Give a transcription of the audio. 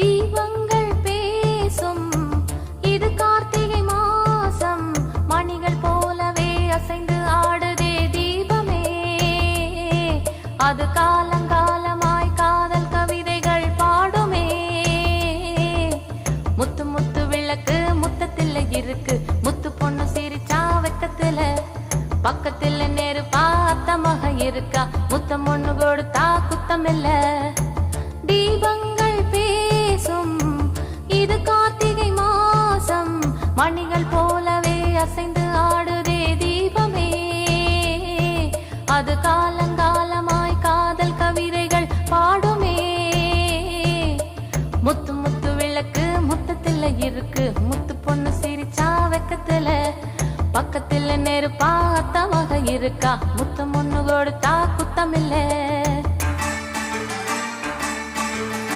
தீபங்கள் பேசும் இது கார்த்திகை மாசம், மணிகள் போலவே அசைந்து ஆடுதே தீபமே. அது காலங்காலமாய் காதல் கவிதைகள் பாடுமே. முத்து முத்து விளக்கு முத்தத்தில் இருக்கு, முத்து பொண்ணு சிரிச்சா வெக்கத்துல, பக்கத்தில் நெருப்பா அத்தமாக இருக்கா, முத்தம் ஒண்ணு கொடுத்தா குத்தமில்ல. தீபங்கள் பேசும் இது கார்த்திகை மாசம், மணிகள் போலவே அசைந்து ஆடுதே தீபமே. அது காலங்காலமாய் காதல் கவிதைகள் பாடுமே. முத்து முத்து விளக்கு முத்தத்தில் இருக்கு, முத்து பொண்ணு சிரிச்சா வெக்கத்துல, பக்கத்தில் நெருப்பா அத்தமாக இருக்கா, முத்தம் ஒண்ணு கொடுத்தா குத்தமில்ல.